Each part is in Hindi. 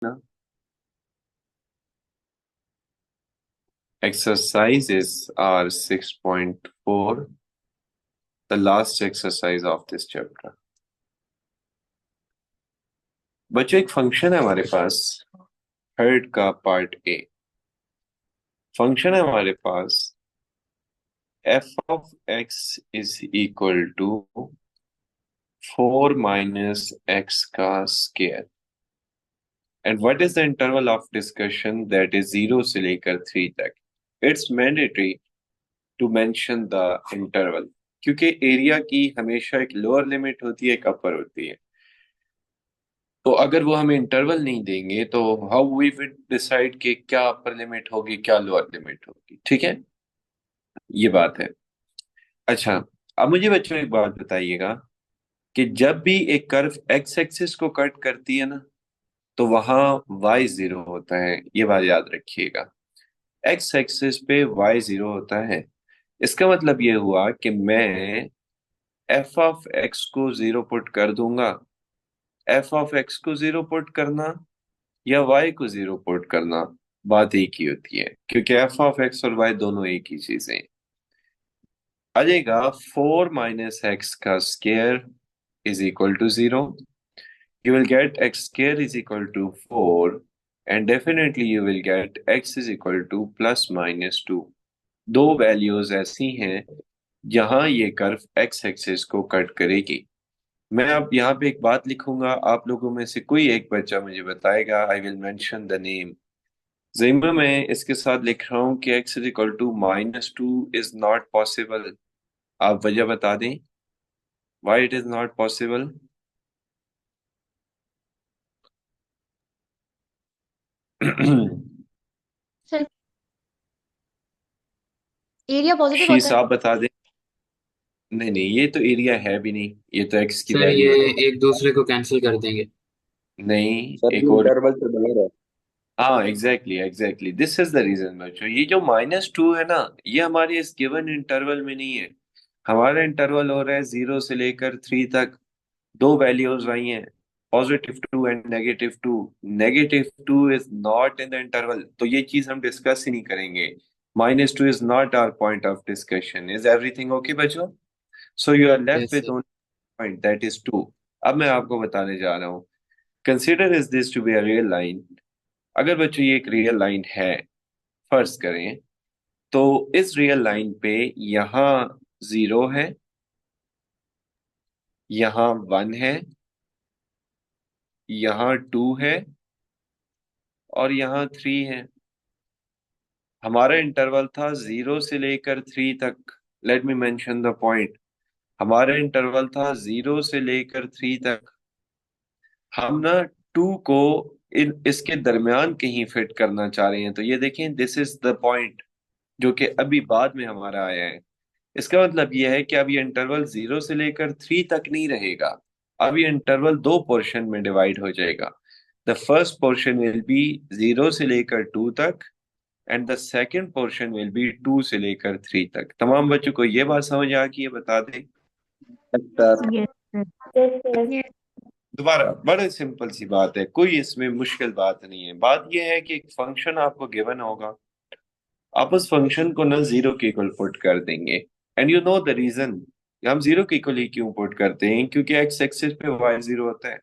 No. Exercises are 6.4, the last exercise of this chapter. बच्चों एक फंक्शन है हमारे पास, थर्ड का पार्ट ए। फंक्शन है हमारे पास f of x is equal to 4 minus x का square and what is the interval of discussion that is 0 से लेकर 3 तक। It's mandatory to mention the interval, क्योंकि एरिया की हमेशा एक लोअर लिमिट होती है, एक अपर होती है। तो अगर वो हमें इंटरवल नहीं देंगे तो हाउ वी विल डिसाइड कि क्या अपर लिमिट होगी क्या लोअर लिमिट होगी। ठीक है, ये बात है। अच्छा, अब मुझे बच्चों एक बात बताइएगा कि जब भी एक कर्व एक्स एक्सिस को कट करती है ना, तो वहां वाई जीरो होता है। ये बात याद रखिएगा, एक्स एक्सिस पे वाई जीरो होता है। इसका मतलब ये हुआ कि मैं एफ ऑफ एक्स को जीरो पुट कर दूंगा। एफ ऑफ एक्स को जीरो पुट करना या वाई को जीरो पुट करना, बात एक ही होती है, क्योंकि एफ ऑफ एक्स और वाई दोनों एक ही चीजें हैं। आ जाएगा 4 - x का square is equal to 0। You will get x square is equal to 4 and definitely you will get x is equal to plus minus 2। दो वैल्यूज ऐसी हैं जहां ये कर्व x एक्सिस को कट करेगी। मैं अब यहाँ पे एक बात लिखूंगा, आप लोगों में से कोई एक बच्चा मुझे बताएगा। I will mention the name. जिम्मा मैं इसके साथ लिख रहा हूँ कि x is equal to -2 is not possible. आप वजह बता दें why it is not possible. Sir, area positive होता शीश है। आप बता दें। नहीं नहीं, ये तो एरिया है भी नहीं, ये तो एक्स की सर ये वैल्यू है। एक दूसरे को कैंसिल कर देंगे। नहीं, सर एक ये और। इंटरवल से बगैर है। हाँ exactly exactly, this is the reason बच्चों। ये जो -2 है ना, ये हमारे इस गिवन इंटरवल में नहीं है। हमारा इंटरवल हो रहा है 0 से लेकर 3 तक। दो वैल्यूज आई हैं, +2 and -2। -2 is not in the interval, तो ये चीज हम डिस्कस ही नहीं करेंगे। -2 is not our point of discussion. Is everything okay बच्चों? So you are left yes with sir. Point that is 2। अब मैं आपको बताने जा रहा हूँ, consider is this to be a real line. अगर बच्चों ये एक रियल लाइन है, फर्ज करें, तो इस रियल लाइन पे यहाँ 0 है, यहाँ 1 है, यहाँ 2 है और यहाँ 3 है। हमारा इंटरवल था 0 से लेकर 3 तक। Let me mention the point. हमारा इंटरवल था 0 से लेकर 3 तक। हम ना 2 को इन इसके दरमियान कहीं फिट करना चाह रहे हैं। तो ये देखें, दिस इज द पॉइंट जो कि अभी बाद में हमारा आया है। इसका मतलब ये है कि अब ये इंटरवल 0 से लेकर 3 तक नहीं रहेगा। अब ये इंटरवल दो पोर्शन में डिवाइड हो जाएगा। The first portion will be 0 से लेकर 2 तक and the second portion will be 2 से लेकर 3 तक। तमाम बच्चों को ये बात समझ आ गई है? बता दें सर यस सर। यस। दोबारा। बड़े सिंपल सी बात है, कोई इसमें मुश्किल बात नहीं है। बात यह है कि एक फंक्शन आपको गिवन होगा, आप उस फंक्शन को ना 0 के इक्वल पुट कर देंगे। And you know the reason. हम 0 के इक्वल ही क्यों पुट करते हैं? क्योंकि एक्स एक्सिस पे वाई 0 होता है।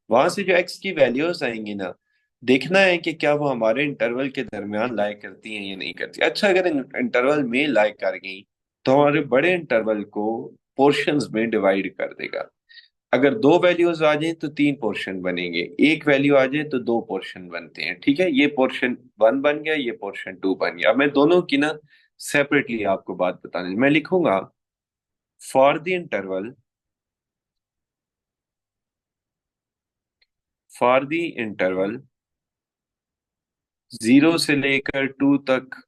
वहां से जो एक्स की वैल्यूज आएंगी ना, देखना है कि क्या वो हमारे इंटरवल के दरमियान लाई करती हैं या नहीं करती। अच्छा, अगर इंटरवल में लाई कर गई तो हमारे बड़े इंटरवल को पोर्शंस में डिवाइड कर देगा। अगर दो वैल्यूज आ जाए तो तीन पोर्शन बनेंगे, एक वैल्यू आ जाए तो दो पोर्शन बनते हैं। ठीक है, ये पोर्शन 1 बन गया, ये पोर्शन 2 बन गया। अब मैं दोनों की ना सेपरेटली आपको बात बताने, मैं लिखूंगा for the interval, for the interval 0 से लेकर 2 तक।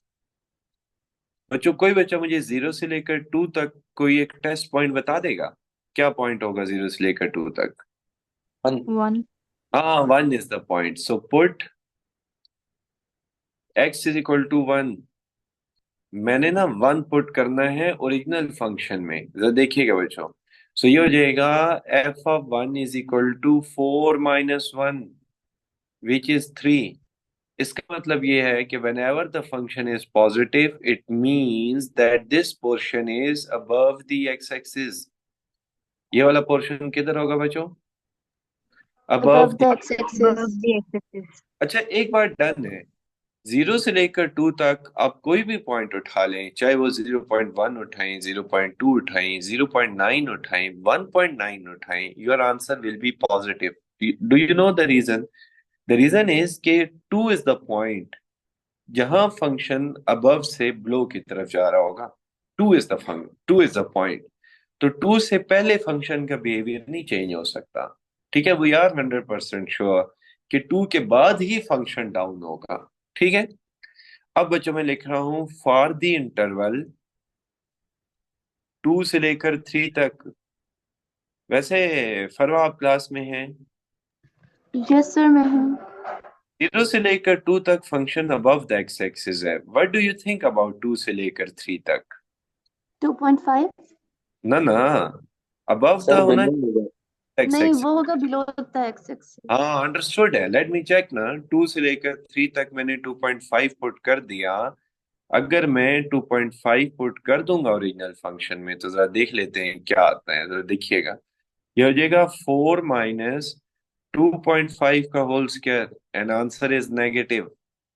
बच्चों कोई बच्चा मुझे 0 से लेकर 2 तक कोई एक टेस्ट पॉइंट बता देगा? क्या पॉइंट होगा 0 से लेकर 2 तक? 1। वन। हाँ, 1 is the point. So put x is equal to 1। मैंने ना 1 पुट करना है ओरिजिनल फंक्शन में, जरा देखिएगा बच्चों। ये हो जाएगा f of 1 is equal to 4 - 1। Which is 3। इसका मतलब ये है कि whenever the function is positive it means that this portion is above the x-axis। ये वाला पोर्शन किधर होगा बच्चों? above above the। the x-axis. above the x-axis. अच्छा एक बार डन है, 0 से लेकर 2 तक आप कोई भी पॉइंट उठा लें, चाहे वो 0.1 उठाएं, 0.2 उठाएं, 0.9 उठाएं, 1.9 उठाएं, your answer will be positive. Do you know the reason? The reason is के 2 इज द पॉइंट जहां फंक्शन अबव से बिलो की तरफ जा रहा होगा। 2 इज द पॉइंट। तो 2 से पहले फंक्शन का बिहेवियर नहीं चेंज हो सकता। ठीक है, वी आर 100% श्योर कि 2 के बाद ही फंक्शन डाउन होगा। ठीक है, अब बच्चों मैं लिख रहा हूं फॉर द इंटरवल 2 से लेकर 3 तक। वैसे फरवा आप क्लास में हैं? Yes sir, मैं हूँ। 0 से लेकर 2 तक function above the x axis है। What do you think about 2 से लेकर 3 तक? 2.5। ना ना, अबव द सर होना बिल्डिंग होगा। एक्स नहीं, एक्सिस। वो होगा below the x-axis। हाँ अंडरस्टूड है, लेट मी चेक ना। 2 से लेकर 3 तक मैंने 2.5 पुट कर दिया। अगर मैं 2.5 पुट कर दूंगा ओरिजिनल फंक्शन में तो जरा देख लेते हैं क्या आता है, जरा देखिएगा। ये हो जाएगा 4 माइनस 2.5 का whole square and answer is negative.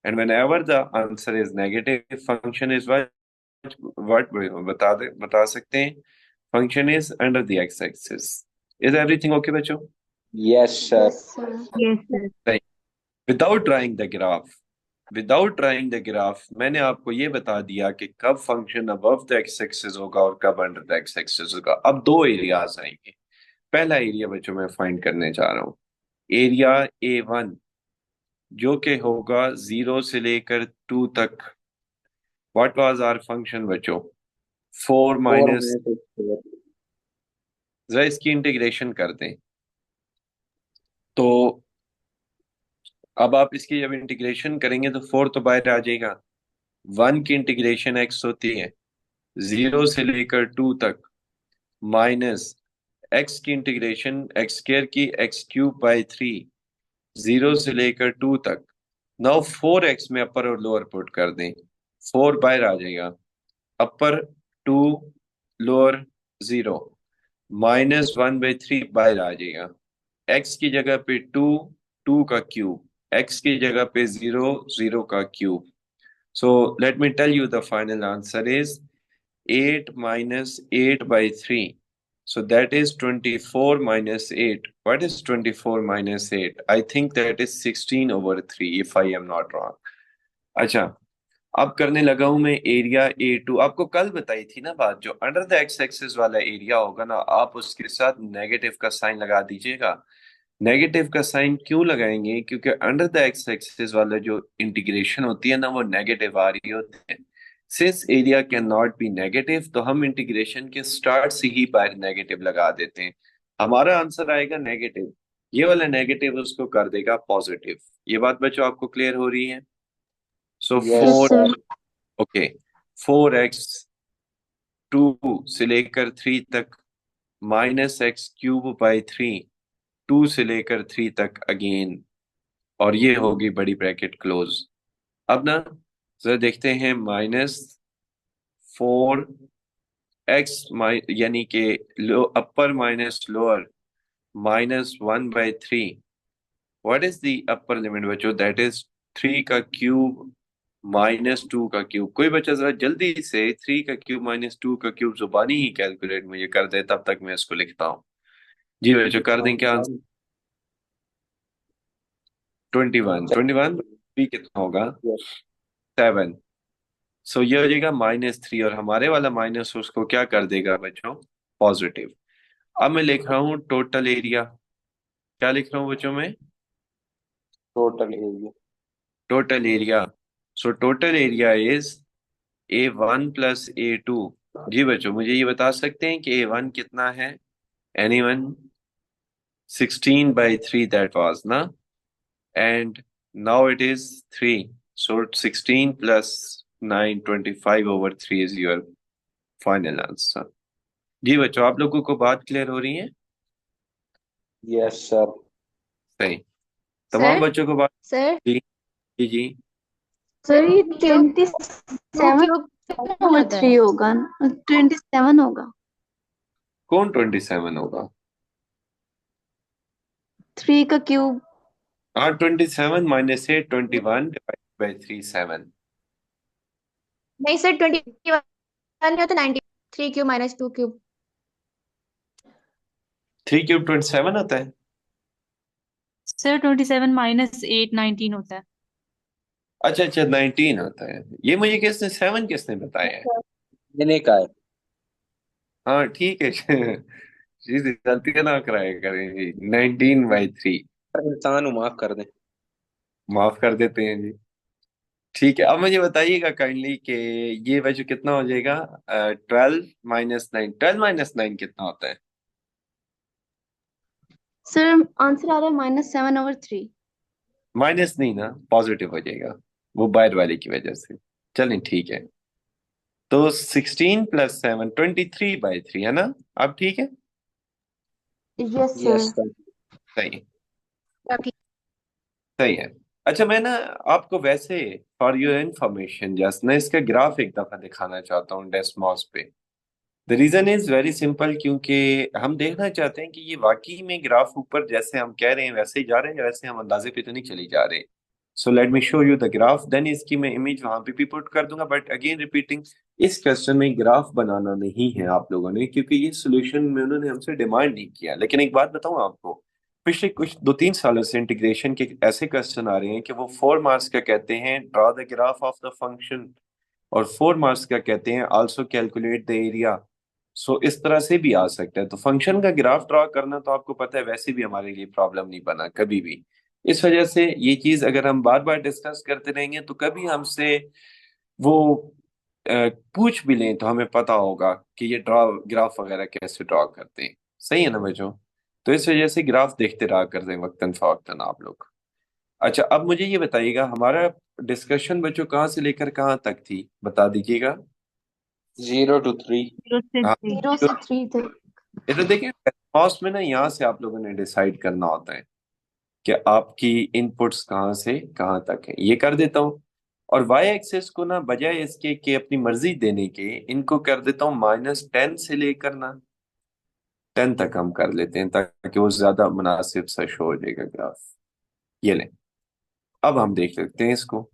And whenever the answer is negative function is what बता सकते हैं? Function is under the x axis. Is everything okay बच्चों? Yes sir. Yes sir। Yes, sir. Without drawing the graph, मैंने आपको ये बता दिया कि कब function above the x axis होगा और कब अंडर द एक्स एक्सिस होगा। अब दो एरियाज आएंगे। पहला एरिया बच्चों मैं फाइंड करने जा रहा हूँ, एरिया A1 जो कि होगा 0 से लेकर 2 तक। व्हाट वाज आवर फंक्शन बच्चों? 4 4 माइनस। माइनस। जरा इसकी इंटीग्रेशन कर दें। तो अब आप इसकी जब इंटीग्रेशन करेंगे तो 4 तो बाहर आ जाएगा। 1 की इंटीग्रेशन x होती है 0 से लेकर 2 तक, माइनस x की इंटीग्रेशन x स्क्वायर की x³/3 0 से लेकर 2 तक। नाउ 4x में अपर और लोअर पुट कर दें, 4 बाहर आ जाएगा, अपर 2 लोअर 0, -1/3 बाहर आ जाएगा। x की जगह पे 2, 2 का क्यूब, x की जगह पे 0, 0 का cube. So let me tell you the final answer is 8 minus 8 by 3. So that is 24 minus 8. What is 24 minus 8? I think that is 16/3 if I am not wrong. अच्छा, अब करने लगा हूं मैं एरिया A2। आपको कल बताई थी ना बात, जो अंडर द एक्स एक्सिस वाला एरिया होगा ना, आप उसके साथ नेगेटिव का साइन लगा दीजिएगा। नेगेटिव का साइन क्यों लगाएंगे? क्योंकि अंडर द एक्स एक्सिस वाला जो इंटीग्रेशन होती है ना वो नेगेटिव आ रही होती है। Since area can not be negative तो हम इंटीग्रेशन के स्टार्ट से ही बाहर नेगेटिव लगा देते हैं। हमारा आंसर आएगा नेगेटिव, ये वाला नेगेटिव उसको कर देगा पॉजिटिव। ये बात बच्चों आपको क्लियर हो रही है? So yes Yes 4, sir। Okay, 4x 2 से लेकर 3 तक -x³/3 2 से लेकर 3 तक अगेन, और ये होगी बड़ी ब्रैकेट क्लोज। अब ना जरा देखते हैं -4x यानी कि अपर minus lower -1/3। What is the upper limit बच्चों? दैट इज 3 का क्यूब -2 का क्यूब। कोई बच्चा जरा जल्दी से 3 का क्यूब -2 का क्यूब जुबानी ही कैलकुलेट मुझे कर दे, तब तक मैं इसको लिखता हूँ। जी बच्चों कर दें क्या आंसर? 21, 21 3 कितना होगा? 7। सो ये हो जाएगा -3, और हमारे वाला माइनस उसको क्या कर देगा बच्चों? पॉजिटिव। अब मैं लिख रहा हूँ टोटल एरिया। क्या लिख रहा हूँ बच्चों में? Total area. Total area. So total area is A1 plus A2। जी बच्चों मुझे ये बता सकते हैं कि A1 कितना है? एनीवन? 16/3 दैट वाज ना, and now it is 3। So 16 plus 9 25/3 is your final answer. जी बच्चों आप लोगों को बात क्लियर हो रही है? Yes sir. सही। तमाम सर बच्चों को बात सर जी जी जी सर ये क्यूब 27 क्यूब कितना ओवर होता है 3 होगा, 27 होगा। कौन 27 होगा? 3 का क्यूब। हाँ 27 माइनस 8 21 डिवाइड बाई 3 7। नहीं सर 21 नहीं होता 90 3 क्यूब माइनस 2 क्यूब 3 क्यूब 27 होता है। सर 27 -8 19 होता है। अच्छा अच्छा 19 होता है। ये मुझे किसने 7 किसने बताया है? मैंने कहा है। हाँ ठीक है जी गलतियां ना कराया करें जी। 19/3 हर इंसान को माफ कर दें। माफ कर देते हैं जी। ठीक है अब मुझे बताइएगा काइंडली कि ये वैल्यू कितना हो जाएगा? 12 - 9, 12 - 9 कितना होता है? सर आंसर आ रहा है -7/3। माइनस नहीं ना, पॉजिटिव हो जाएगा, वो बाहर वाले की वजह से। चलें ठीक है। तो 16 + 7 23/3 है ना? अब ठीक है। Yes yes sir. सर। सही है। बाकी सही है। अच्छा मैं ना आपको वैसे फॉर योर इंफॉर्मेशन जस्ट ना इसका ग्राफ एक दफा दिखाना चाहता हूँ डेस्मॉस पे। The reason is very simple, क्योंकि हम देखना चाहते हैं कि ये वाकई में ग्राफ ऊपर जैसे हम कह रहे हैं वैसे ही जा रहे हैं या वैसे हम अंदाजे पे तो नहीं चली जा रहे। So let me show you the graph, then इसकी मैं इमेज वहां पे भी पुट कर दूंगा। बट अगेन रिपीटिंग, इस क्वेश्चन में ग्राफ बनाना नहीं है आप लोगों ने, क्योंकि ये सोल्यूशन में उन्होंने हमसे डिमांड नहीं किया। लेकिन एक बात बताऊं आपको, पिछले कुछ 2-3 सालों से इंटीग्रेशन के ऐसे क्वेश्चन आ रहे हैं कि वो 4 मार्क्स का कहते हैं draw the graph of the function, और 4 मार्क्स का कहते हैं आल्सो कैलकुलेट द एरिया। सो इस तरह से भी आ सकता है। तो फंक्शन का ग्राफ ड्रॉ करना तो आपको पता है वैसे भी हमारे लिए प्रॉब्लम नहीं बना कभी भी। इस वजह से ये चीज अगर हम बार बार डिस्कस करते रहेंगे तो कभी हमसे वो पूछ भी लें तो हमें पता होगा कि ये ड्रॉ ग्राफ वगैरह कैसे ड्रॉ करते हैं। सही है ना बच्चों? तो इस वजह से ग्राफ देखते रहा करते हैं वक्तन फवक्तन आप लोग। अच्छा अब मुझे ये बताइएगा हमारा डिस्कशन बच्चों कहाँ से लेकर कहाँ तक थी, बता दीजिएगा। 0 to 3। 0 से हाँ 3। 0 से 3 तक। इधर देखिए मॉस में ना यहाँ से आप लोगों ने डिसाइड करना होता है कि आपकी इनपुट्स कहाँ से कहाँ तक है। ये कर देता हूँ। और वाई एक्सेस को ना बजाय इसके कि अपनी मर्जी देने के इनको कर देता हूँ -10 से लेकर ना 10 तक हम कर लेते हैं, ताकि वो ज्यादा मुनासिब सा शो हो जाएगा ग्राफ। ये लें। अब हम देख सकते हैं इसको।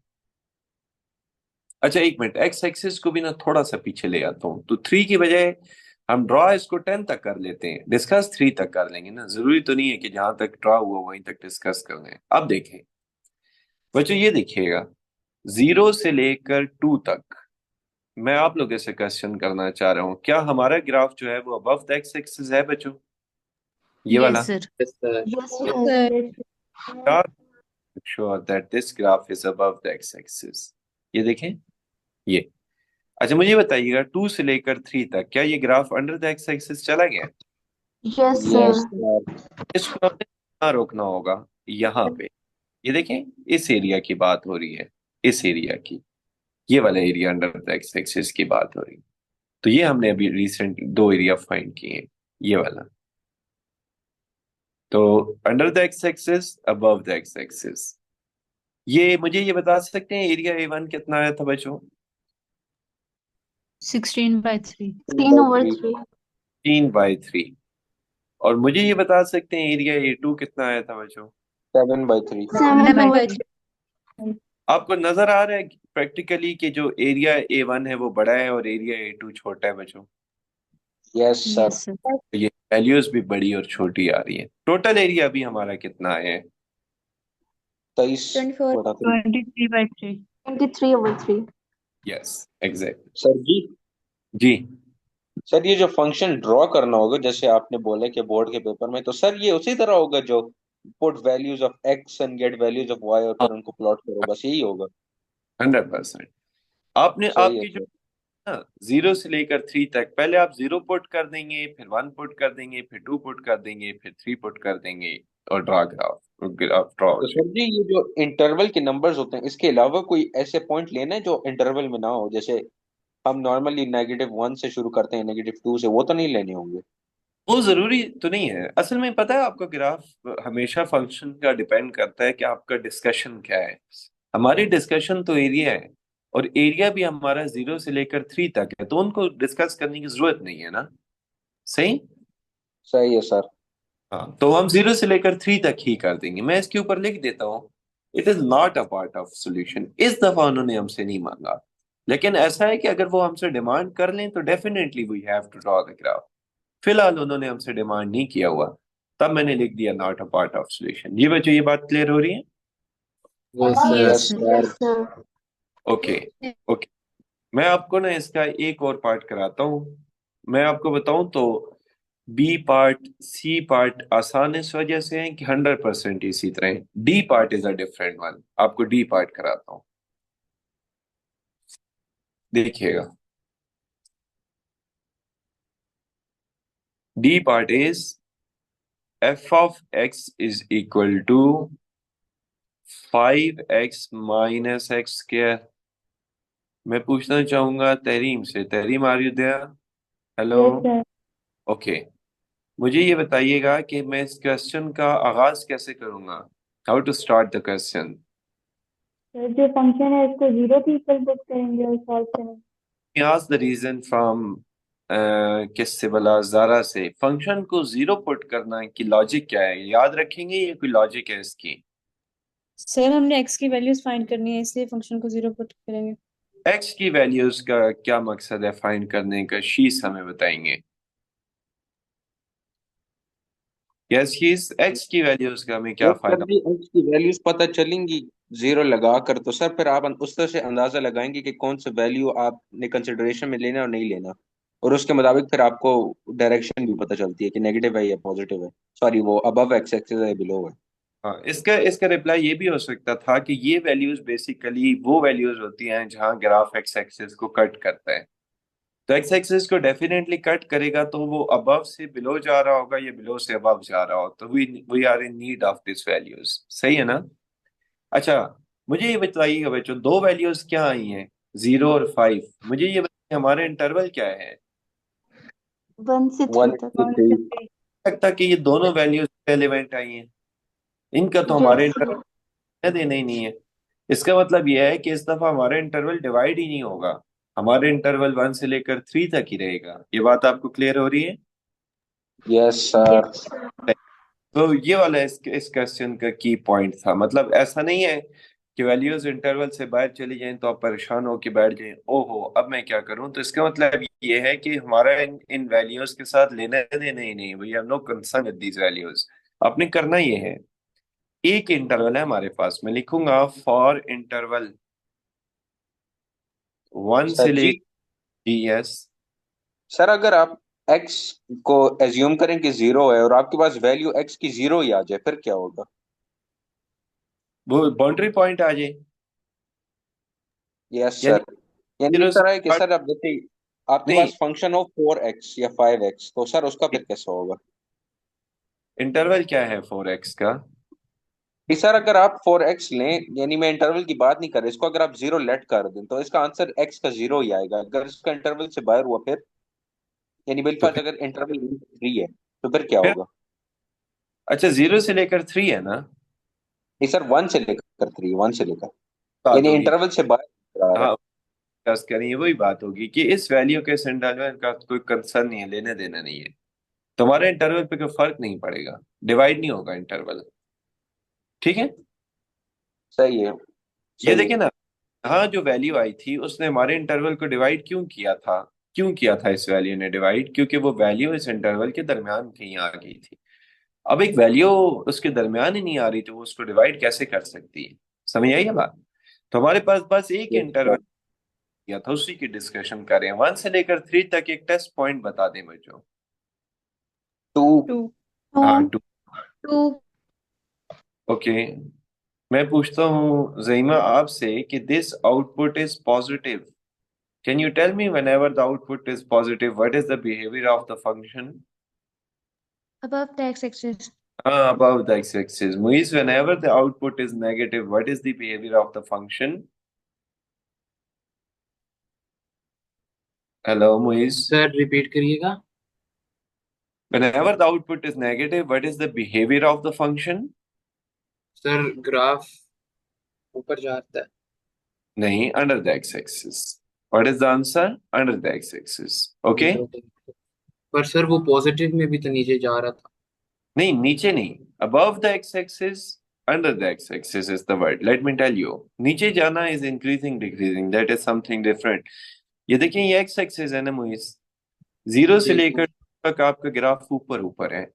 अच्छा एक मिनट, एक्स एक्सिस को भी ना थोड़ा सा पीछे ले आता हूँ। तो 3 की बजाय हम ड्रॉ इसको 10 तक कर लेते हैं, डिस्कस 3 तक कर लेंगे ना। जरूरी तो नहीं है कि जहां तक ड्रॉ हुआ वहीं तक डिस्कस कर लें। अब देखें बच्चों, ये देखिएगा 0 से लेकर 2 तक मैं आप लोगों से क्वेश्चन करना चाह रहा हूँ, क्या हमारा ग्राफ जो है वो अबव द एक्स एक्सिस है बच्चों? ये वाला। Yes sir. Yes, sir. Yes sir sir. Sure that this graph is above the x axis. ये देखें ये। अच्छा मुझे बताइएगा 2 से लेकर 3 तक क्या ये graph under the x axis चला गया? Yes yes sir. सर। इसको हमें कहाँ रोकना होगा? यहाँ पे। ये देखें इस एरिया की बात हो रही है, इस एरिया की, ये वाला area under the x axis की बात हो रही है। तो ये हमने अभी रिसेंट 2 एरिया फाइंड किए हैं, ये वाला। तो under the x axis, above the x axis. ये मुझे ये बता सकते हैं एरिया A1 कितना आया था बच्चों? 16/3। 3/3। 3/3। और मुझे ये बता सकते हैं एरिया A2 कितना आया था बच्चों? 7/3। 7/3। आपको नजर आ रहा है प्रैक्टिकली कि जो एरिया A1 है वो बड़ा है और एरिया A2 छोटा है बच्चों? Yes sir. Yes sir. तो ये वैल्यूज भी बड़ी और छोटी आ रही है। टोटल एरिया भी हमारा कितना है? 23/3। 23/3। 23/3। Yes exact. सर जी। जी सर ये जो फंक्शन ड्रॉ करना होगा जैसे आपने बोला कि बोर्ड के पेपर में, तो सर ये उसी तरह होगा जो put values of x and get values of y और हाँ फिर उनको प्लॉट करो, बस यही होगा। 100%। आपने सही है आपकी जो सर। ना 0 से लेकर 3 तक, पहले आप 0 पुट कर देंगे, फिर 1 पुट कर देंगे, फिर 2 पुट कर देंगे, फिर 3 पुट कर देंगे, और ड्रा ग्राफ ग्राफ ड्रॉ हो तो सर जाएगा। जी ये जो इंटरवल के नंबर्स होते हैं इसके अलावा कोई ऐसे पॉइंट लेना है जो इंटरवल में ना हो, जैसे हम नॉर्मली -1 से शुरू करते हैं -2 से, वो तो नहीं लेने होंगे? वो जरूरी तो नहीं है। असल में पता है आपका ग्राफ हमेशा फंक्शन का डिपेंड करता है कि आपका डिस्कशन क्या है। हमारी डिस्कशन तो एरिया है, और एरिया भी हमारा 0 से लेकर 3 तक है, तो उनको डिस्कस करने की जरूरत नहीं है ना। सही। सही है सर। हाँ, तो हम 0 से लेकर 3 तक ही कर देंगे। मैं इसके ऊपर लिख देता हूँ, it is not a part of solution. इस दफा उन्होंने हमसे नहीं मांगा, लेकिन ऐसा है कि अगर वो हमसे डिमांड कर लें तो definitely we have to draw the graph. फिलहाल उन्होंने हमसे डिमांड नहीं किया हुआ, तब मैंने लिख दिया not a part of solution. ये बच्चों, ये बात क्लियर हो रही है? हाँ yes yes sir. Yes sir. Sir. Okay. Okay, मैं आपको ना इसका एक और पार्ट कराता हूँ। मैं आपको बताऊं तो बी पार्ट सी पार्ट आसान इस वजह से है कि 100% इसी तरह है। D part is a different one. आपको डी पार्ट कराता हूँ, देखिएगा। D part is F of x is equal to 5x - x²। मैं पूछना चाहूंगा तहरीम से। Tahreem, are you there? Hello. Yes sir. Okay, मुझे ये बताइएगा कि मैं इस क्वेश्चन का आगाज कैसे करूंगा। How to start the question. Sir जो फंक्शन है इसको जीरो के इक्वल पुट करेंगे और सॉल्व करेंगे। ask the reason from किससे बोला, जारा से। फंक्शन को जीरो पुट करना की लॉजिक क्या है, याद रखेंगे? ये कोई लॉजिक है इसकी? सर हमने x की वैल्यूज फाइंड करनी है, इसलिए फंक्शन को 0 पुट करेंगे। एक्स की वैल्यूज का क्या मकसद है फाइंड करने का, शीस हमें बताएंगे। यस शीस, एक्स की वैल्यूज का हमें क्या यस सर फायदा? जी, एक्स की वैल्यूज पता चलेंगी जीरो लगा कर, तो सर फिर आप उस तरह से अंदाजा लगाएंगे कि कौन सा वैल्यू आपने कंसिडरेशन में लेना और नहीं लेना, और उसके मुताबिक फिर आपको डायरेक्शन भी पता चलती है कि नेगेटिव है या पॉजिटिव है। सॉरी, वो अबव एक्स एक्सिस है, बिलो है। हाँ, इसका इसका रिप्लाई ये भी हो सकता था कि ये वैल्यूज बेसिकली वो वैल्यूज होती हैं जहां ग्राफ एक्स एक्सिस को कट करता है। तो एक्स एक्सिस को डेफिनेटली कट करेगा, तो वो अबव से बिलो जा रहा होगा या बिलो से अबव जा रहा हो, तो we are in need of this values. सही है ना? अच्छा, मुझे ये बताइएगा बच्चों, दो वैल्यूज क्या आई हैं, 0 और 5। मुझे ये बताइए हमारा इंटरवल क्या है। 1 से 3 वन तक। Two three. लगता कि ये दोनों वैल्यूज एलिमेंट आई हैं, इनका तो हमारे यस इंटरवल देना ही नहीं है। इसका मतलब यह है कि इस दफा हमारा इंटरवल डिवाइड ही नहीं होगा, हमारे इंटरवल 1 से लेकर 3 तक ही रहेगा। ये बात आपको क्लियर हो रही है? Yes sir. यस। तो ये वाला इस क्वेश्चन का की पॉइंट था। मतलब ऐसा नहीं है कि वैल्यूज इंटरवल से बाहर चली जाएं तो आप परेशान हो के बैठ जाएं, ओहो अब मैं क्या करूं। तो इसका मतलब ये है कि हमारा इन वैल्यूज के साथ लेना देना ही नहीं, we have no concern with these values. आपने करना ये है, एक इंटरवल है हमारे पास, मैं लिखूंगा फॉर इंटरवल 1 से सर ले। जी, यस। सर अगर आप एक्स को एज्यूम करें कि जीरो है और आपके पास वैल्यू एक्स की जीरो ही आ जाए, फिर क्या होगा? वो बाउंड्री पॉइंट आ जाए, यस यानी सर। यानी जीरो इस से तरह है कि start- सर, अब देखिए आपके नहीं, पास फंक्शन हो 4x या 5x, तो सर उसका फिर कैसा होगा? इंटरवल क्या है 4x का? कि सर अगर आप 4x लें, यानी मैं इंटरवल की बात नहीं कर रहा, इसको अगर आप जीरो लेट कर दें तो इसका आंसर x का जीरो ही आएगा। अगर इसका इंटरवल से बाहर हुआ फिर, यानी तो बिलफर्ज फिर अगर इंटरवल 3 है, तो फिर क्या फिर होगा? अच्छा, 0 से लेकर 3 है ना? नहीं सर, 1 से लेकर 3, 1 से लेकर, बात यानी होगी। इंटरवल से बाहर आ रहा है। हाँ, डिस्कस करेंगे, वही बात होगी कि इस वैल्यू के इंटरवल का कोई कंसर्न नहीं है, लेने देना नहीं है। तुम्हारे इंटरवल पे कोई फर्क नहीं पड़ेगा, डिवाइड नहीं होगा इंटरवल। ठीक है? सही है। ये सही है। देखिए ना, हाँ, जो वैल्यू आई थी उसने हमारे इंटरवल को डिवाइड क्यों किया था? क्यों किया था इस वैल्यू ने डिवाइड? क्योंकि वो वैल्यू इस इंटरवल के दरमियान कहीं आ गई थी। अब एक वैल्यू उसके दरमियान ही नहीं आ रही, तो वो उसको डिवाइड कैसे कर सकती है? समझ आई है बात? तो हमारे पास बस एक यस इंटरवल सर। किया था, उसी की डिस्कशन कर रहे हैं। 1 से लेकर 3 तक एक टेस्ट पॉइंट बता दें बच्चों। 2। 2। हाँ, 2। 2। ओके, मैं पूछता हूँ जईमा आपसे कि this output is positive. Can you tell me whenever the output is positive what is the behaviour of the function? Above the x-axis. Above the x-axis. Muiz, whenever the output is negative, what is the behavior of the function? Hello, Muiz. Sir repeat करिएगा। Whenever the output is negative, what is the behavior of the function? Sir graph ऊपर जाता है। नहीं, under the x-axis. What is the answer? Under the x-axis. Okay? पर सर वो पॉजिटिव में भी तो नीचे जा रहा था। नहीं, नीचे नहीं, above the x-axis, under the x-axis is the word. Let me tell you. नीचे जाना is increasing, decreasing. That is something different. ये देखिए, ये x-axis है ना मुइस, 0 से जी लेकर तक आपका ग्राफ ऊपर ऊपर है,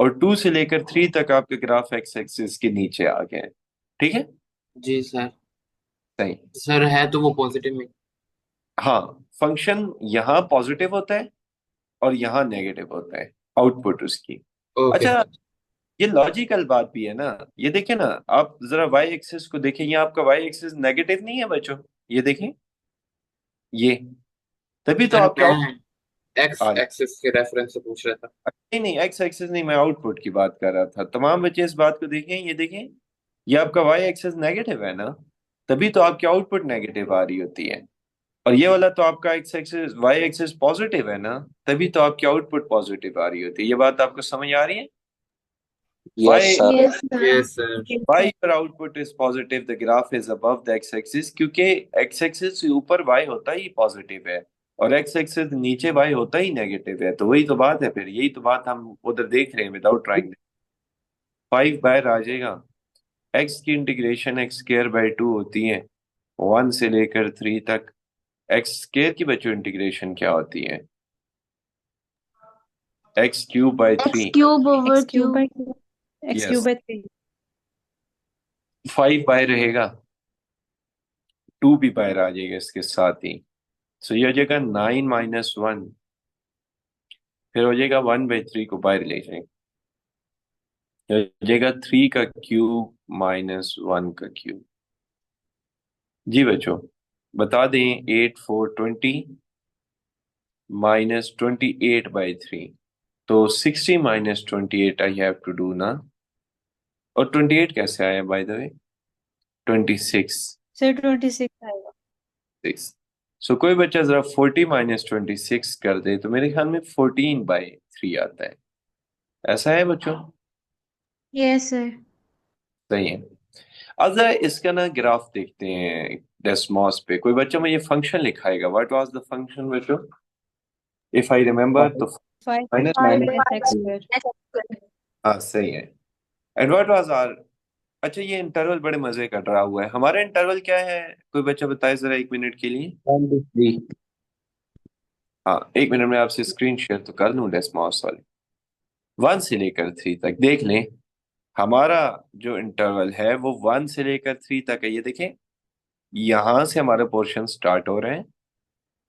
और 2 से लेकर 3 तक आपके ग्राफ x-axis के नीचे आ गए हैं। ठीक है? जी सर। सही। सर है तो वो पॉजिटिव में। हाँ, फंक्शन यहाँ पॉजिटिव होता है और यहाँ नेगेटिव होता है, आउटपुट उसकी। ओके अच्छा, सर। ये लॉजिकल बात भी है ना। ये देखिए ना, आप जरा वाई एक्सिस को देखें, ये आपका वाई एक्सिस नेगेटिव नहीं है बच्चों, ये देखें, ये तभी तो सर आपके आउट मैं एक्स आ एक्सिस के रेफरेंस से पूछ रहा था। नहीं नहीं, एक्स एक्सिस नहीं, मैं आउटपुट की बात कर रहा था। तमाम बच्चे इस बात को देखें, ये देखें, ये आपका वाई एक्सिस नेगेटिव है ना, तभी तो आपकी आउटपुट नेगेटिव आ रही होती है। और ये वाला तो आपका x axis y axis positive है ना, तभी तो आपकी आउटपुट पॉजिटिव आ रही होती है। ये बात आपको समझ आ रही है? Yes why sir. Yes sir. Yes sir. why your output is positive, the graph is above the x-axis, क्योंकि x-axis से ऊपर y होता ही पॉजिटिव है और x-axis नीचे y होता ही नेगेटिव है। तो वही तो बात है, फिर यही तो बात हम उधर देख रहे हैं विदाउट ट्राइंग। 5 बाहर आ जाएगा। x की इंटीग्रेशन x स्क्वायर बाई 2 होती है 1 से लेकर 3 तक। x स्क्वायर की बच्चों इंटीग्रेशन क्या होती है? x cube by x 3। Cube over x cube cube. By x Yes. Cube by 3। 5 बाहर रहेगा, 2 भी बाहर आ जाएगा इसके साथ ही। सो ये हो जाएगा 9 माइनस 1, फिर हो जाएगा 1/3 को बाहर ले जाएंगे, हो जाएगा 3 का क्यूब माइनस 1 का क्यूब। जी बच्चों, बता दें 8 4 20 माइनस 28/3, तो 60 minus 28 I have to do ना। और 28 कैसे आया बाय द वे? 26। सर 26 आएगा। 6। सो कोई बच्चा जरा 40 माइनस 26 कर दे, तो मेरे ख्याल में 14/3 आता है। ऐसा है बच्चों? Yes sir. सही है। अब जरा इसका ना ग्राफ देखते हैं डेस्मॉस पे। कोई बच्चा मुझे फंक्शन लिखाएगा, व्हाट वाज द फंक्शन बच्चों? इफ आई रिमेम्बर तो 5 माइनस x स्क्वायर। हाँ सही है। एंड व्हाट वाज आर, अच्छा ये इंटरवल बड़े मजे का ड्रा हुआ है। हमारा इंटरवल क्या है? कोई बच्चा बताए जरा 1 मिनट के लिए। 1 to 3। हाँ, 1 मिनट में आपसे स्क्रीन शेयर तो कर लूँ डेस्मॉस वाली। 1 से लेकर 3 तक देख लें। हमारा जो इंटरवल है वो 1 से लेकर 3 तक है। ये देखें, यहां से हमारा पोर्शन स्टार्ट हो रहे हैं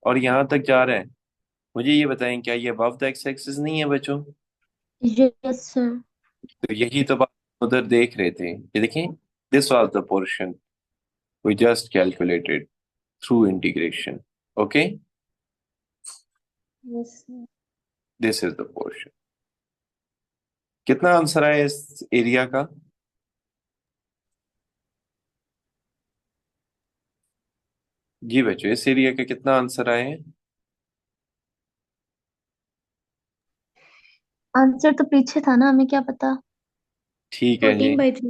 और यहां तक जा रहे हैं। मुझे ये बताएं, क्या ये अबव द एक्स एक्सिस नहीं है बच्चों? Yes sir. तो यही तो बात उधर देख रहे थे। ये देखें, this was the portion we just calculated through integration. Okay, yes sir. This is the portion. कितना आंसर आया इस एरिया का? जी बच्चों, इस एरिया का कितना आंसर आए हैं? आंसर तो पीछे था ना, हमें क्या पता। ठीक है जी, 14/3।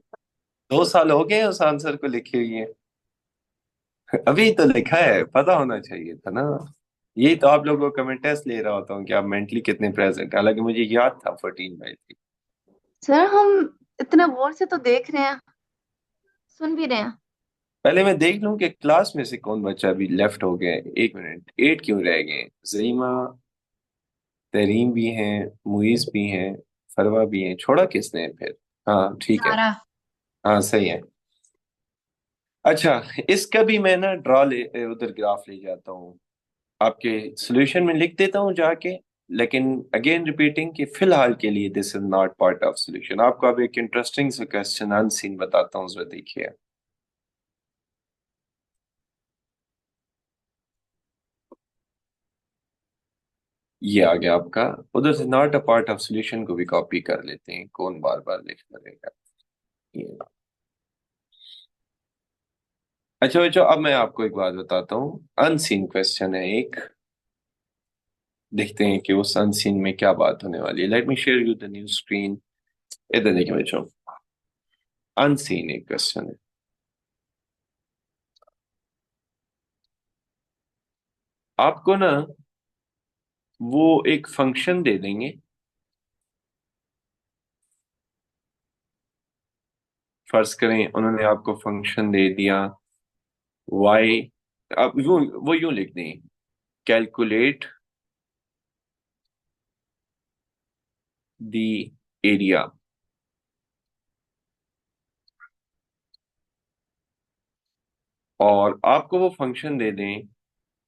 2 साल हो गए उस आंसर को लिखे हुए। अभी तो लिखा है, पता होना चाहिए था ना। यही तो आप लोगों को मैं टेस्ट ले रहा होता हूँ कि आप मेंटली कितने प्रेजेंट। हालांकि मुझे याद था 14/3। सर हम इतने गौर से तो देख रहे हैं, सुन भी रहे हैं। पहले मैं देख लूं कि क्लास में से कौन बच्चा अभी लेफ्ट हो गया है। 1 मिनट, 8 क्यों रह गए? जरीमा, तरीम भी हैं, मुइज भी हैं, फरवा भी हैं। छोड़ा किसने फिर? हाँ ठीक है, सारा। हाँ सही है। अच्छा, इसका भी मैं ना ड्रॉ ले उधर ग्राफ ले जाता हूँ, आपके सॉल्यूशन में लिख देता हूँ जाके। लेकिन अगेन रिपीटिंग कि फिलहाल के लिए this is not part of solution. आपको अब एक इंटरेस्टिंग सा क्वेश्चन अनसीन बताता हूँ, जरा देखिए। ये आ गया आपका। उधर से not a part of solution को भी कॉपी कर लेते हैं, कौन बार बार लिखता रहेगा। ये अच्छा बच्चों, अब मैं आपको एक बात बताता हूँ। अनसीन क्वेश्चन है एक, देखते हैं कि उस अनसीन में क्या बात होने वाली है। Let me share you the new screen. इधर देखिए बच्चों, अनसीन एक क्वेश्चन है। आपको ना वो एक फंक्शन दे देंगे, फर्ज करें उन्होंने आपको फंक्शन दे दिया y, आप वो यूं लिख दें, कैलकुलेट द एरिया। और आपको वो फंक्शन दे दें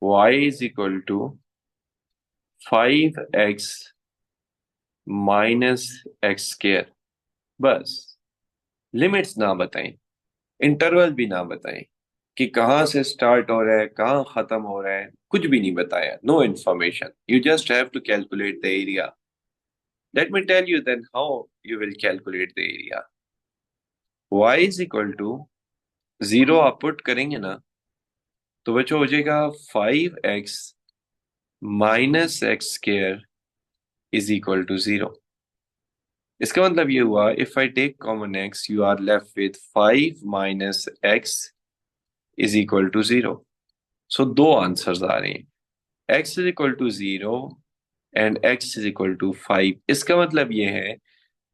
y is equal to 5x minus x square. बस लिमिट्स ना बताएं, इंटरवल भी ना बताएं कि कहाँ से स्टार्ट हो रहा है कहाँ खत्म हो रहा है, कुछ भी नहीं बताया। No information, you just have to calculate the area. Let me tell you then how you will calculate the area. y is equal to 0 आप पुट करेंगे ना, तो बच्चों हो जाएगा 5x minus x square is equal to 0। इसका मतलब ये हुआ, if I take common x you are left with 5 minus x is equal to 0। So दो आंसर्स आ रहे हैं, x is equal to 0 and x is equal to 5। इसका मतलब ये है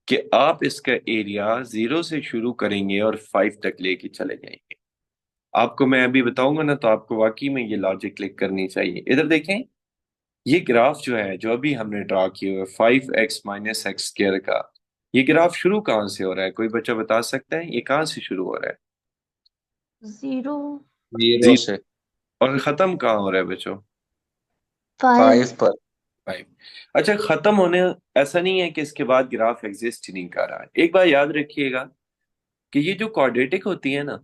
कि आप इसका एरिया 0 से शुरू करेंगे और 5 तक लेके चले जाएंगे। आपको मैं अभी बताऊंगा ना, तो आपको वाकई में ये लॉजिक क्लिक करनी चाहिए। इधर देखें, ये ग्राफ जो है जो अभी हमने ड्रा किया हुआ है 5x माइनस एक्स स्क्र का, ये ग्राफ शुरू कहाँ से हो रहा है? कोई बच्चा बता सकता है ये कहाँ से शुरू हो रहा है? 0 0 जी। से और खत्म कहाँ हो रहा है बच्चों? 5 5 पर। 5। अच्छा, खत्म होने, ऐसा नहीं है कि इसके बाद ग्राफ एग्जिस्ट ही नहीं कर रहा है। एक बार याद रखिएगा कि ये जो क्वाड्रेटिक होती है ना,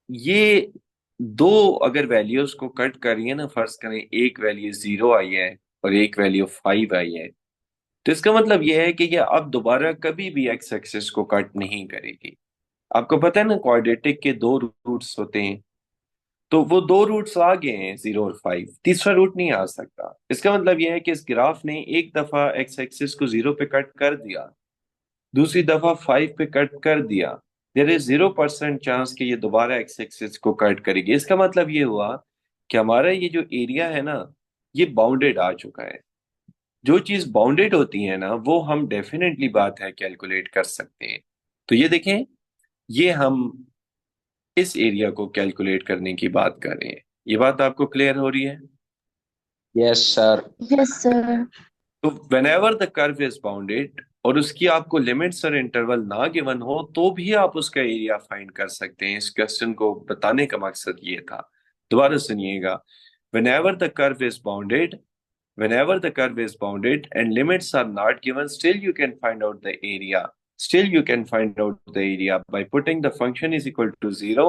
ये दो अगर वैल्यूज को कट करिए ना, फर्ज करें एक वैल्यू 0 आई है और एक वैल्यू 5 आई है, तो इसका मतलब यह है कि ये अब दोबारा कभी भी एक्स एक्सिस को कट नहीं करेगी। आपको पता है ना, क्वाड्रेटिक के दो रूट्स होते हैं, तो वो दो रूट्स आ गए हैं 0 और 5, तीसरा रूट नहीं आ सकता। इसका मतलब यह है कि इस ग्राफ ने एक दफा एक्स एक्सिस को 0 पे कट कर दिया, दूसरी दफा 5 पे कट कर दिया, देयर इज 0% चांस कि ये दोबारा एक्स एक्सिस को कट करेगी। इसका मतलब ये हुआ कि हमारा ये जो एरिया है ना, ये बाउंडेड आ चुका है। जो चीज बाउंडेड होती है ना, वो हम डेफिनेटली बात है कैलकुलेट कर सकते हैं। तो ये देखें, ये हम इस एरिया को कैलकुलेट करने की बात कर रहे हैं। ये बात आपको क्लियर हो रही है? Yes sir. Yes sir. तो whenever the curve is bounded और उसकी आपको लिमिट्स और इंटरवल ना गिवन हो, तो भी आप उसका एरिया फाइंड कर सकते हैं। इस क्वेश्चन को बताने का मकसद ये था। दोबारा सुनिएगा, when ever the curve is bounded, whenever the curve is bounded and limits are not given, still you can find out the area. Still you can find out the area by putting the function is equal to 0।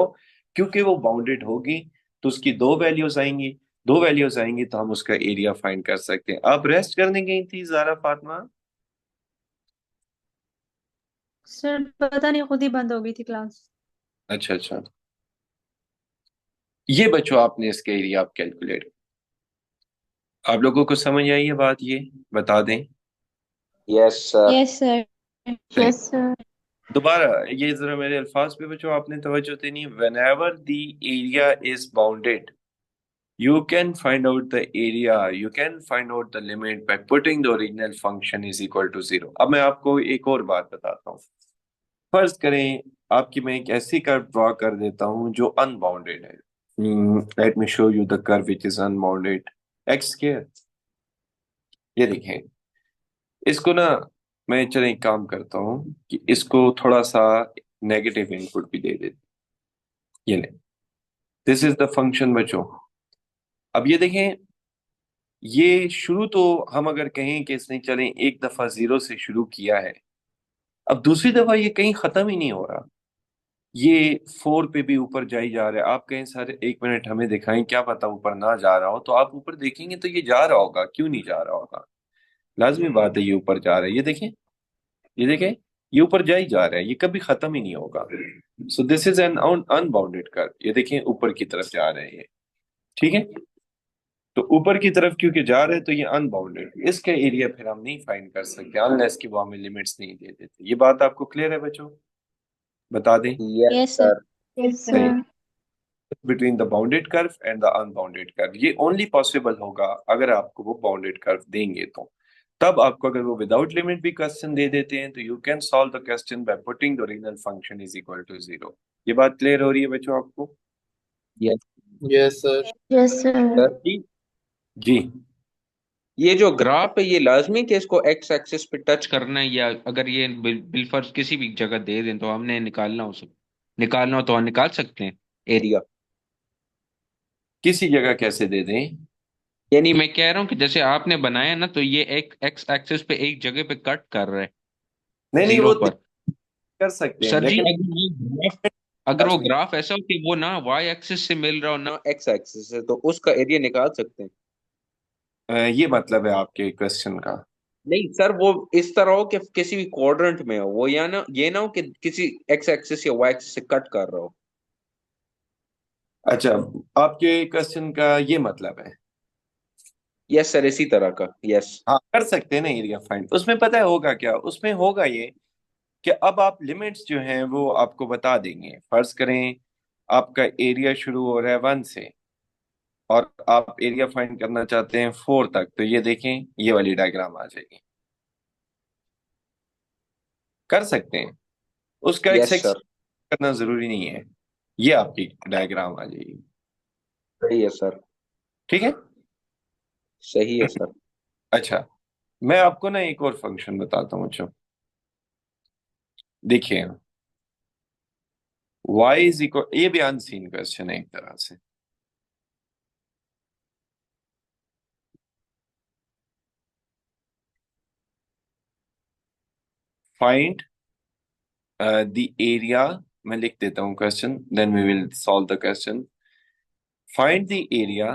क्योंकि वो बाउंडेड होगी तो उसकी दो वैल्यूज आएंगी, दो वैल्यूज आएंगी तो हम उसका एरिया फाइंड कर सकते हैं। आप रेस्ट करने गई थी ज़ारा फातिमा? सर पता नहीं, खुद ही बंद हो गई थी क्लास। अच्छा अच्छा, ये बच्चों आपने इसका एरिया आप कैलकुलेट, आप लोगों को समझ आई है बात? ये बता दें। Yes sir. Yes sir. Yes sir. दोबारा ये जरा मेरे अल्फाज पे बच्चों आपने तवज्जो देनी है। When ever the area is bounded you can find out the area, you can find out the limit by putting the original function is equal to 0। अब मैं आपको एक और बात बताता हूँ। फर्ज करें आपकी मैं एक ऐसी कर्व ड्रॉ कर देता हूँ जो अनबाउंडेड है। Late me show you the curve which is unbounded, x square. ये देखें, इसको ना मैं चले एक काम करता हूँ कि इसको थोड़ा सा नेगेटिव इनपुट भी दे देते। ये नहीं, दिस इज द फंक्शन बच्चों। अब ये देखें, ये शुरू तो हम अगर कहें कि इसने चलें एक दफा 0 से शुरू किया है, अब दूसरी दफा ये कहीं खत्म ही नहीं हो रहा, ये 4 पे भी ऊपर जा ही जा रहा है। आप कहें सर 1 मिनट हमें दिखाएं, क्या पता ऊपर ना जा रहा हो, तो आप ऊपर देखेंगे तो ये जा रहा होगा, क्यों नहीं जा रहा होगा? लाजमी बात है ये ऊपर जा रहा है। ये देखें, ये देखें, ये ऊपर जा ही जा रहा है, ये कभी खत्म ही नहीं होगा। So this is an unbounded curve. ये देखें ऊपर की तरफ जा रहे हैं, ठीक है। तो ऊपर की तरफ क्योंकि जा रहे हैं तो ये अनबाउंडेड, इसका एरिया फिर हम नहीं फाइंड कर सकते अनलेस कि वो हमें लिमिट्स नहीं दे देते। ये बात आपको क्लियर है बच्चों? बता दें। Yes yes sir. Sir. Yes सही। Sir. Between the bounded curve and the unbounded curve, ये ओनली पॉसिबल होगा अगर आपको वो बाउंडेड कर्व देंगे तो। तब आपको अगर वो विदाउट लिमिट भी क्वेश्चन दे देते हैं तो you can solve the question by putting the original function is equal to 0। ये बात क्लियर हो रही है बच्चों आपको? Yes yes sir. Yes sir. Sir जी, जी। ये जो ग्राफ है ये लाजमी कि इसको एक्स एक्सिस पे टच करना है, या अगर ये बिलफर्ज किसी भी जगह दे दें तो हमने निकालना हो तो हम निकाल सकते हैं एरिया? किसी जगह कैसे दे दें? यानी मैं कह रहा हूँ कि जैसे आपने बनाया ना, तो ये एक एक्स एक्सिस पे एक जगह पे कट कर रहा है नहीं नहीं, जीरो वो पर। कर सकते हैं सर जी, लेकिन अगर वो ग्राफ ऐसा हो कि वो ना वाई एक्सिस से मिल रहा हो ना एक्स एक्सिस से, तो उसका एरिया निकाल सकते हैं? ये मतलब है आपके क्वेश्चन का? नहीं सर, वो इस तरह हो कि किसी भी क्वाड्रेंट में हो वो, या ना ये ना हो कि किसी एक्स एक्सिस या वाई एक्सिस से कट कर रहा हो। अच्छा, आपके क्वेश्चन का ये मतलब है। यस सर, इसी तरह का। यस। हाँ, कर सकते हैं ना एरिया फाइंड। उसमें पता है होगा क्या? उसमें होगा ये कि अब आप लिमिट्स जो हैं वो आपको बता देंगे। फर्ज करें आपका एरिया शुरू हो रहा है 1 से और आप एरिया फाइंड करना चाहते हैं 4 तक, तो ये देखें ये वाली डायग्राम आ जाएगी। कर सकते हैं, उसका यस एक्स सर। करना जरूरी नहीं है, ये आपकी डायग्राम आ जाएगी। सही है सर। ठीक है। सही है सर। अच्छा, मैं आपको ना एक और फंक्शन बताता हूँ। अच्छा, देखिए y इज इक्वल, ये भी अनसीन क्वेश्चन है एक तरह से। फाइंड द एरिया, मैं लिख देता हूँ question, then we will solve the question. Find the area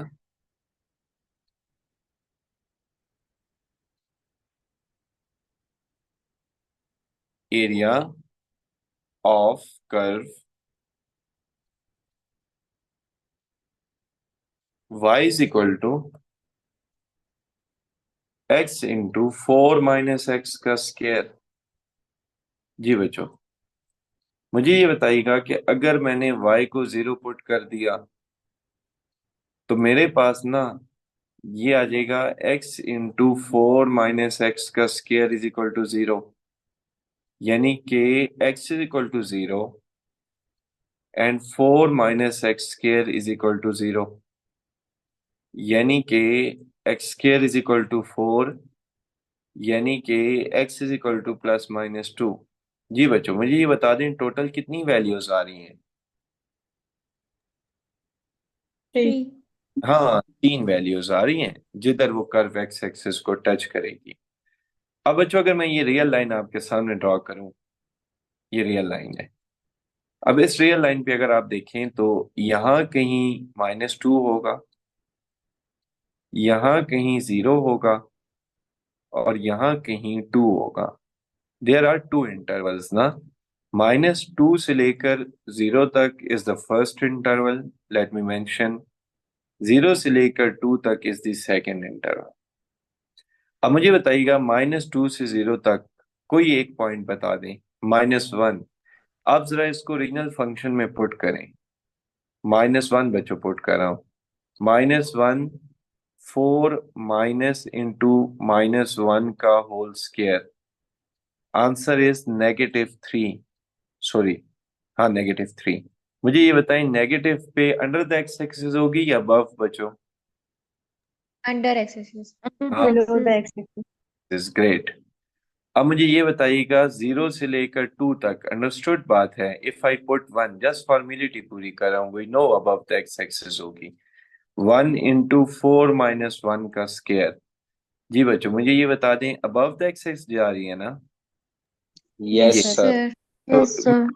of curve y is equal to x into 4 - x का स्क्वायर। जी बच्चों, मुझे ये बताइएगा कि अगर मैंने y को 0 पुट कर दिया तो मेरे पास ना ये आ जाएगा x इंटू 4 - x का स्क्वायर इज इक्वल टू 0। यानी कि x is equal to 0 and 4 - x square is equal to 0। यानी कि x square is equal to 4, यानी कि x इज इक्वल टू ±2। जी बच्चों, मुझे ये बता दें टोटल कितनी वैल्यूज आ रही हैं? थ्री। हाँ, 3 वैल्यूज आ रही हैं जिधर वो कर्व एक्स एक्सिस को टच करेगी। अब बच्चों अगर मैं ये रियल लाइन आपके सामने ड्रॉ करूं, ये रियल लाइन है। अब इस रियल लाइन पे अगर आप देखें तो यहाँ कहीं -2 होगा, यहाँ कहीं 0 होगा और यहाँ कहीं 2 होगा। देयर आर 2 इंटरवल्स ना, -2 से लेकर 0 तक is the first interval, let me mention. 0 से लेकर 2 तक इज द सेकेंड इंटरवल। अब मुझे बताइएगा -2 से 0 तक कोई एक पॉइंट बता दें, -1। आप जरा इसको ओरिजिनल फंक्शन में पुट करें। -1 बच्चों पुट कर रहा हूं। -1, 4 माइनस इंटू -1 का whole square, answer is -3। Sorry, हाँ -3। मुझे ये बताएं नेगेटिव पे अंडर द एक्स एक्सिस होगी या अबव बच्चों? Under axis. हाँ, below the X. Is great. अब मुझे ये बताइएगा 0 से लेकर 2 तक अंडरस्टूड बात है। If I put 1, just formality पूरी कर रहा हूँ, we know above the x axis होगी 1 इंटू 4 - 1 का स्क्वायर। जी बच्चों, मुझे ये बता दें अबव द एक्स एक्सिस जा रही है ना? यस ये यस सर। सर। तो यस सर।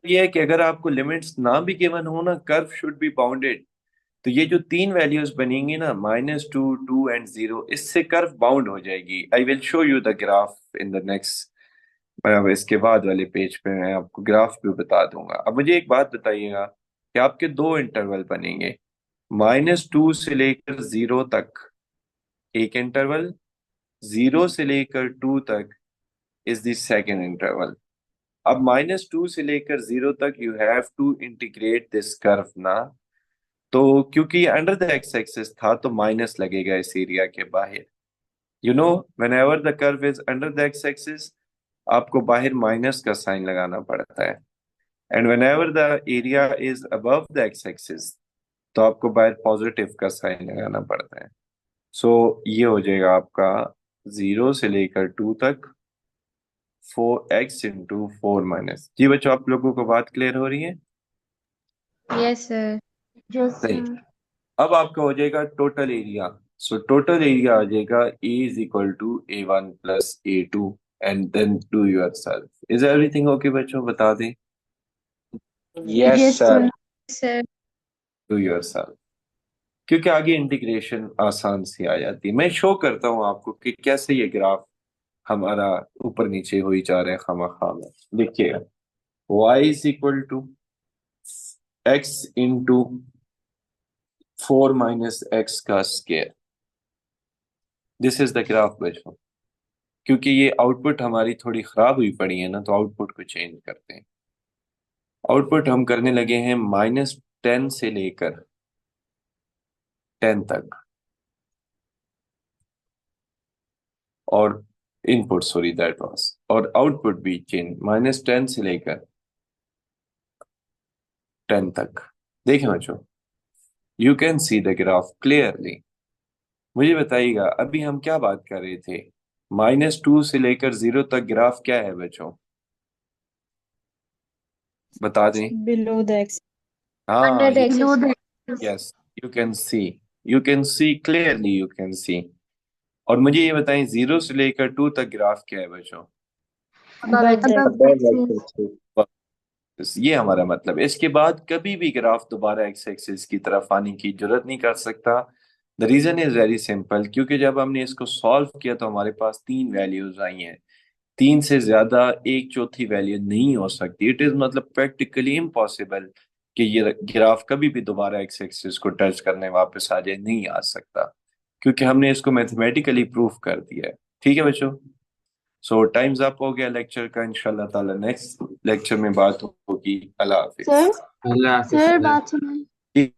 ये है कि अगर आपको लिमिट्स ना भी गिवन हो ना, कर्व शुड बी बाउंडेड। तो ये जो 3 वैल्यूज बनेंगी ना, -2, 2 एंड 0, इससे कर्व बाउंड हो जाएगी। I will show you the graph in the next, मैं अब इसके बाद वाले पेज पे मैं आपको ग्राफ भी बता दूंगा। अब मुझे एक बात बताइएगा कि आपके 2 इंटरवल बनेंगे, -2 से लेकर 0 तक एक इंटरवल, 0 से लेकर 2 तक इज द सेकेंड इंटरवल। अब -2 से लेकर 0 तक you have to integrate this curve ना। तो क्योंकि अंडर द एक्स एक्सिस था तो माइनस लगेगा इस एरिया के बाहर। You know when ever the curve is under the x axis आपको बाहर माइनस का साइन लगाना पड़ता है, and whenever the area is above the x axis तो आपको बाहर पॉजिटिव का साइन लगाना पड़ता है। सो ये हो जाएगा आपका 0 से लेकर 2 तक 4x इंटू 4 - जी बच्चों, आप लोगों को बात क्लियर हो रही है? Yes sir. यस सही। सर। अब आपका हो जाएगा total area. So total area आ जाएगा A is equal to A1 plus A2 and then do yourself. इज एवरीथिंग ओके बच्चों? बता दें। Yes yes sir. Sir. Sir do yourself, क्योंकि आगे इंटीग्रेशन आसान सी आ जाती है। मैं शो करता हूँ आपको कि कैसे ये ग्राफ हमारा ऊपर नीचे हो ही जा रहे हैं खामा में। देखिएगा, y is equal to x into 4 - x का square. This is the graph बच्चों। क्योंकि ये आउटपुट हमारी थोड़ी खराब हुई पड़ी है ना, तो आउटपुट को चेंज करते हैं। आउटपुट हम करने लगे हैं -10 से लेकर 10 तक, और इनपुट सॉरी दैट वाज, और आउटपुट भी चेंज -10 से लेकर 10 तक। देखें बच्चों, you can see the graph clearly. मुझे बताइएगा अभी हम क्या बात कर रहे थे? -2 से लेकर 0 तक ग्राफ क्या है बच्चों? बता दें। Below the X. हाँ, under the axis. Yes, you can see, you can see clearly, you can see. और मुझे ये बताएं 0 से लेकर 2 तक ग्राफ क्या है बच्चों? above the above x-axis। बस ये हमारा मतलब है। इसके बाद कभी भी ग्राफ दोबारा एक्स एक्सिस की तरफ आने की जरूरत नहीं कर सकता। The reason is very simple, क्योंकि जब हमने इसको सॉल्व किया तो हमारे पास 3 वैल्यूज आई हैं। 3 से ज्यादा 1/4 वैल्यू नहीं हो सकती। इट इज मतलब प्रैक्टिकली इम्पॉसिबल कि ये ग्राफ कभी भी दोबारा एक्स एक्सिस को टच करने वापस आ जाए, नहीं आ सकता, क्योंकि हमने इसको मैथमेटिकली प्रूफ कर दिया है। ठीक है बच्चों? सो टाइम्स अप हो गया लेक्चर का। इंशाल्लाह ताला नेक्स्ट लेक्चर में बात होगी। अल्लाह हाफिज। सर अल्लाह हाफिज सर सर। बात सुनाए।